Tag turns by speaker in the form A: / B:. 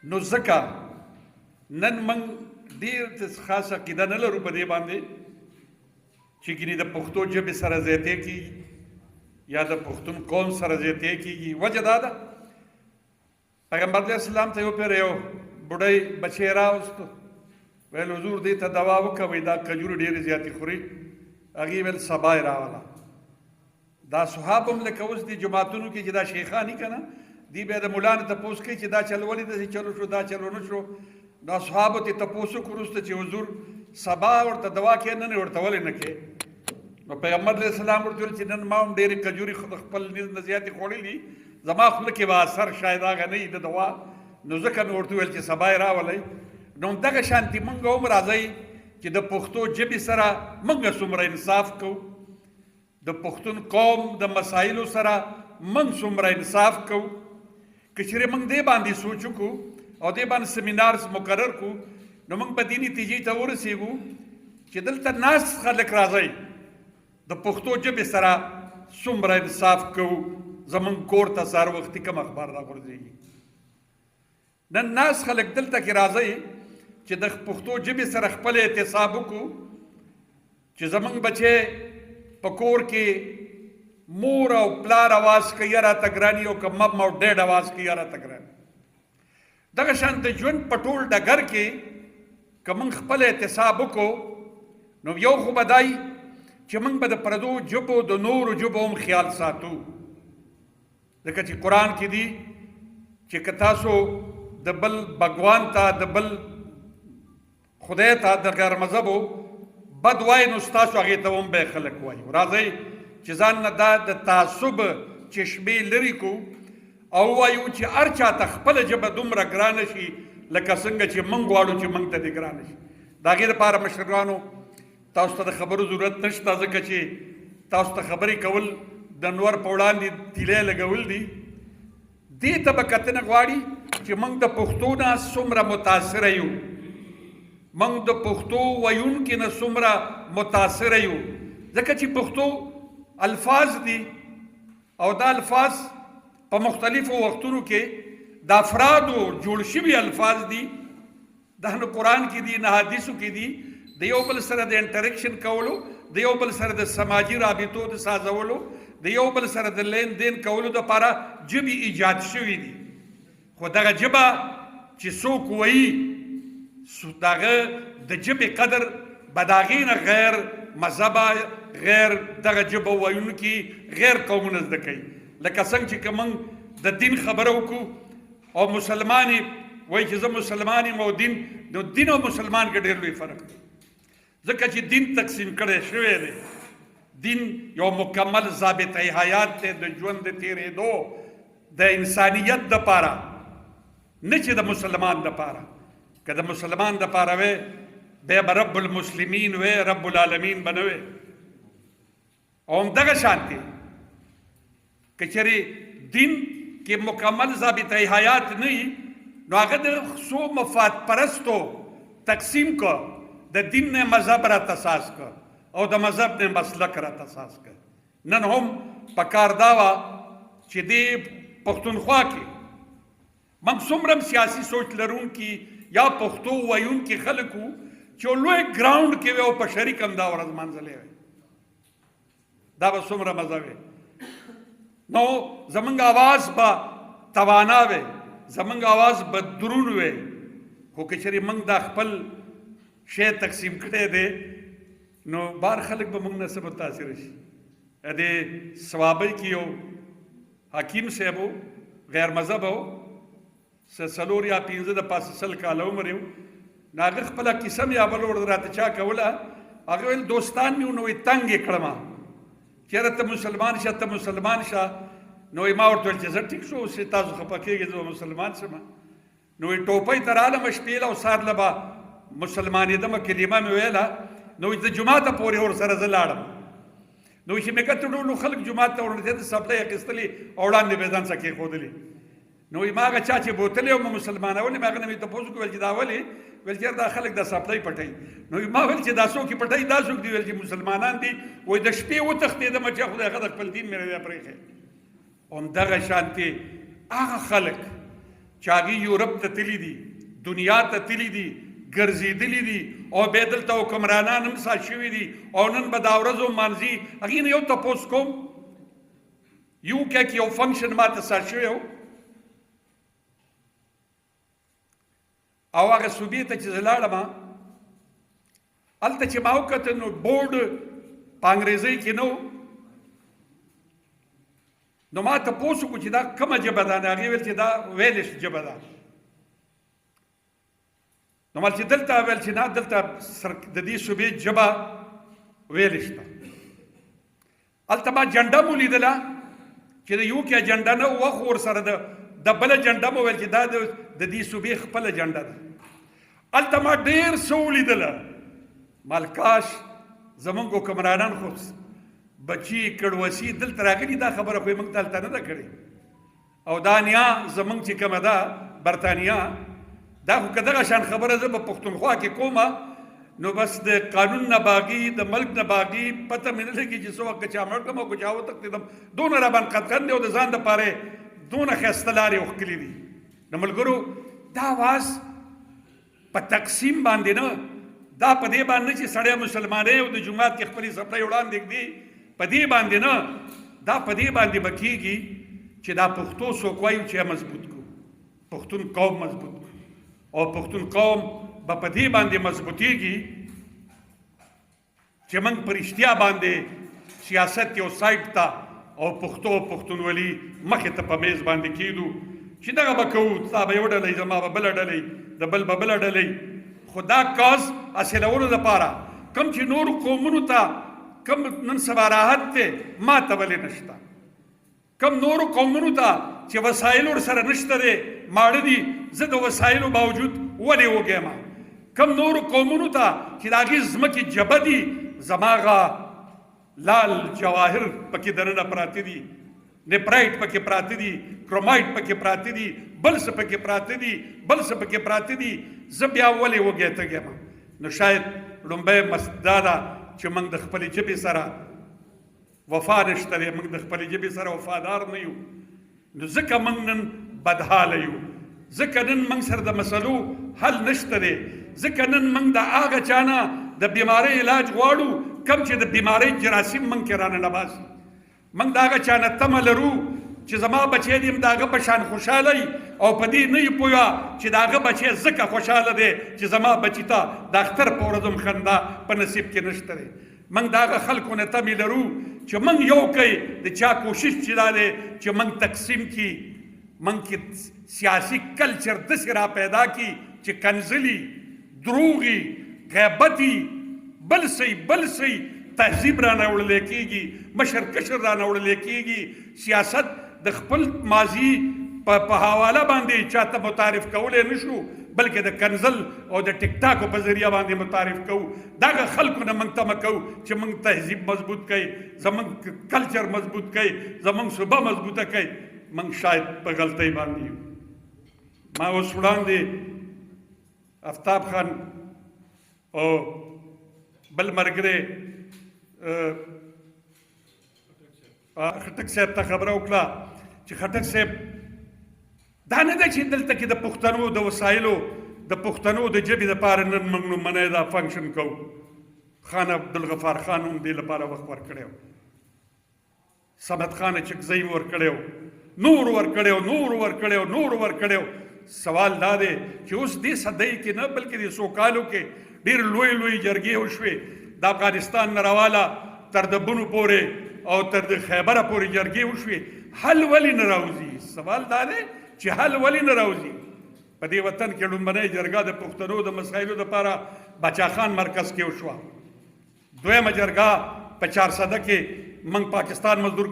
A: نو ځکه نن موږ ډېر خاصه عقیده نه لرو په دې باندې چې ګینې د پښتو ژبې سره زیاتې کېږي یا د پښتون قوم سره زیاتې کېږي. وجه دا ده پیغمبر علیه السلام ته یو پیر یو بوډۍ بچی راوستو، ویل حضور دې ته دوا وکوئ، دا کجورې ډېرې زیاتې خوري. هغې ویل سبا یې راوله. دا صحاب هم لکه اوس دي جماعتونو کې چې دا شیخاني که نه دی بیا د ملا نه تپوس کوي چې دا چل ولې داسې چلو شو دا چل ونه شو. دا صحابو ته تپوس وکړو وروسته چې حضور سبا ورته دوا کې نن ورته ولې نه کې. نو پیغمبر علیه السلام ورته ویل چې نن ما هم ډېرې کجورې خپل نیز نه زیاتې خوړلي، زما خوله کې به اثر شاید هغه نه وي د دوا، نو ځکه مې ورته ویل چې سبا یې راولئ. نو دغه شانتې موږ هم راځئ چې د پښتو ژبې سره موږ څومره انصاف کوو، د پښتون قوم د مسایلو سره موږ څومره انصاف کوو. که چېرې موږ دې باندې سوچ وکړو او دې باندې سیمینارز مقرر کړو نو موږ په دې نتیجې ته ورسېږو چې دلته ناست خلک راځئ د پښتو ژبې سره څومره انصاف کوو. زموږ کور ته سهار وختي کوم اخبار راغورځېږي. نن ناست خلک دلته کې راځئ چې د پښتو ژبې سره خپل احتساب وکړو چې زموږ بچی په کور کې مور او پلار اواز کوي راته ګراني او که مم او ډیډ اواز کوي راته ګراني. دغه شان د ژوند په ټول ډګر کې که موږ خپل احتساب وکړو نو یو خو به دی چې موږ به د پردو ژبو د نورو ژبو هم خیال ساتو. ځکه چې قرآن کې دي چې که تاسو د بل بګوان ته د بل خدای ته د غیر مذهبو بد وایي نو ستاسو هغې ته هم به خلک وایي. راځئ چې ځان نه دا د تعصب چشمې لرې کړو او ووایو چې هر چا ته خپله ژبه دومره ګرانه شي لکه څنګه چې موږ غواړو چې موږ ته دې ګرانه شي. د هغې دپاره مشرانو تاسو ته د خبرو ضرورت نشته، ځکه چې تاسو ته خبرې کول د نور په وړاندې تیلی لګول دي. دې ته به کتنه غواړي چې موږ د پښتو نه څومره متاثره یو، موږ د پښتو ویونکي نه څومره متاثره یو. ځکه چې پښتو الفاظ دي او دا الفاظ په مختلفو وختونو کې د افرادو جوړ شوي الفاظ دي. دا نه قرآن کې دي نه حدیثو کې دي. د یو بل سره د انټریکشن کولو، د یو بل سره د سماجي رابطو د سازولو، د یو بل سره د لین دین کولو دپاره ژبې ایجاد شوي دي. خو دغه ژبه چې څوک وایي دغه د ژبې قدر به د هغې نه غیر مذهبه غیر دغه ژبه ویونکي غیر قومونه زده کوي. لکه څنګه چې که موږ د دین خبره وکړو او مسلمان وایي چې زه مسلمان یم او دین، نو دین او مسلمان کې ډېر لوی فرق دی. ځکه چې دین تقسیم کړی شوی دی. دین یو مکمل ضابطه حیات دی د ژوند د تېرېدو د انسانیت دپاره، نه چې د مسلمان دپاره. که د مسلمان دپاره وی بیا به رب المسلمین وی، رب العالمین به نه وی. او همدغه شانتې که چېرې دین کې مکمل ضابطه حیات نه وي نو هغه د څو مفاد پرستو تقسیم کو، د دین نه مذهب را تساس کو او د مذهب نه مسلک را تساس کو. نن هم پکار دا وه چې دې پښتونخوا کې موږ څومره سیاسي سوچ لرونکي یا پښتو ویونکي خلک وو چې لوی ګراؤنډ کې وی او په شریک هم دا ورځ منځلې وی. دا به څومره مزه وی. نو زمونږ آواز به توانا وی، زمونږ آواز به درون وی. خو که چېرې موږ دا خپل شی تقسیم کړی دی نو بار خلک به موږ نه څه متاثره شي. دې صوابۍ کې یو حکیم صاحب و، غیر مذهب و، څلور یا پنځه د پاسه سل کاله عمر یې و. نو هغه خپله کیسه مې یا بل ور راته چا کوله. هغه ویل دوستان مې و نو تنګ یې کړمه چېرې ته مسلمان شه ته مسلمان شه. نو ما ورته ویل چې زه ټیک شو اوس تاسو خفه کېږئ زه مسلمان شم. نو ټوپۍ ته رالم شپېله او سهار له به مسلمانېدمه کلمه مې ویله. نو د جوماته پورې ورسره زه لاړم. نو چې مې کتل ټولو خلک جومات ته ورنږدې د سپلۍ اخیستلې او وړاندې به یې ځان څه کېښودلې. نو ما هغه چا چې بوتلې وم مسلمانولې مې هغه نه مې تپوس وکړو ویل چې دا ولې؟ ویل چې دا خلک دا سپلۍ پټوي. نو ما ویل چې دا څوک یې پټوي دا څوک دي؟ ویل چې مسلمانان دي. وایي د شپې وتښتېدم چې خدای هغه د خپل دین مې راپرېښی. همدغه شانتې هغه خلک چې هغې یورپ ته تللي دي، دنیا ته تللي دي، ګرځېدلي دي او بیا دلته حکمرانان هم سات شوي دي او نن به دا ورځ مانځي. هغې نه یو تپوس کوم، UK کې یو فنکشن ما ته سات شوی و او هغه صوبې ته چې زه لاړم هلته چې ما وکتل نو بورډ په انګریزۍ کې نه و. نو ما تپوس وکړو چې دا کومه ژبه ده؟ هغې ویل چې دا ویلش ژبه ده. نو مال چې دلته ویل چې نه دلته د دې صوبې ژبه ویلش ده. هلته ما جنډه مو لیدله چې د UK جنډه نه وه، خو ورسره د بله جنډه مو ویل چې دا د دې صوبې خپله جنډه ده. هلته ما ډېر څه ولیدله. مال کاش زمونږ حکمرانان خو بچي کړوسي دلته راغلي، دا خبره خو یې موږ ته هلته نه ده کړې. او دا نیا زمونږ چې کومه ده برطانیه، دا خو که دغه شان خبره زه په پښتونخوا کې کومه نو بس د قانون نه باغي، د ملک نه باغي، پته مې نه لګي چې څه وخت چا مړ کړم او که چا وتښتېدم. دونه راباندې قدغن دی او د ځان دپاره دونه ښایسته لارې وښکلي دي. د ملګرو دا اواز په تقسیم باندې نه، دا په دې باندې چې سړی مسلمانۍ او د جومات کې خپلې څپړۍ وړاندې ږدي، په دې باندې نه، دا په دې باندې به کېږي چې دا پښتو څوک وایو چې مضبوط کړو، پښتون قوم مضبوط کړو او پښتون قوم به په دې باندې مضبوطېږي چې موږ په رښتیا باندې سیاست یو سایډ ته او پښتو او پښتونولي مخې ته په میز باندې کېږدو چې دغه به کوو، تا به یوه ډلۍ، زما به بله ډلۍ، د بل به بله ډلۍ. خو دا کاز حاصلولو دپاره کوم چې نورو قومونو ته کوم نن سبا راحت دی ما ته ولې نشته، کوم نورو قومونو ته چې وسایل ورسره نشته دی ماړه دي، زه د وسایلو باوجود ولې وږی یم. کوم نورو قومونو ته چې د هغې ځمکې جبه دي، زما هغه لال جواهر پکې دننه پراته دي، نیپرایټ پکې پراته دي، کرومایټ پکې پراته دي، بل څه پکې پراته دي، بل څه پکې پراته دي، زه بیا ولې وږی تږی یم. نو شاید لومبی دا ده چې موږ د خپلې ژبې سره وفا نشته دی، موږ د خپلې ژبې سره وفادار نه یو. نو ځکه موږ نن بدحاله یو، ځکه نن موږ سره د مسلو حل نشته دی، ځکه نن موږ د هغه چا نه د بیمارۍ علاج غواړو کوم چې د بیمارۍ جراثیم موږ کې رانه نه باسي. موږ د هغه چا نه تمه لرو چې زما بچی دې د هغه په شان خوشحاله وي او په دې نه یې پوهه چې د هغه بچی ځکه خوشحاله دی چې زما بچي ته د اختر په ورځ هم خندا په نصیب کې نشته دی. موږ د هغه خلکو نه تمې لرو چې موږ یو کوي، د چا کوشش چې دا دی چې موږ تقسیم کړي، موږ کې سیاسي کلچر داسې را پیدا کړي چې کنځلي، دروغي، غیبتي، بل څه تهذیب رانه وړلی کېږي، مشر کشر رانه وړلی کېږي. سیاست د خپل ماضي په حواله باندې چاته متعارف کولی نشو، بلکې د کنزل او د ټیک ټاکو په ذریعه باندې متعارف کوو. دغه خلکو نه موږ تمه کوو چې موږ تهذیب مضبوط کوي، زموږ کلچر مضبوط کوي، زموږ صوبه مضبوطه کوي. موږ شاید په غلطۍ باندې یو. ما اوس وړاندې افتاب خان او بل ملګری خټک صاحب ته خبره وکړه چې خټک صاحب دا نه ده چې دلته کې د پښتنو د وسایلو د پښتنو د ژبې دپاره نن موږ نومنی دا فنکشن کوو. خان عبدالغفار خان هم دې لپاره وخت ورکړی و، صمد خان چکزی ورکړی و، نور ورکړی و. سوال دا دی چې اوس دې صدۍ کې نه بلکې د څو کالو کې ډېر لوی جرګې وشوې، د افغانستان نه راواله تر د بنو پورې او تر د خیبره پورې جرګې وشوې، حل ولې نه راوځي؟ سوال دا دی چې حل ولې نه راوځي؟ په دې وطن کې لومړنۍ جرګه د پښتنو د مسایلو دپاره باچا خان مرکز کې وشوه، دویمه جرګه په 400 کې موږ پاکستان مزدور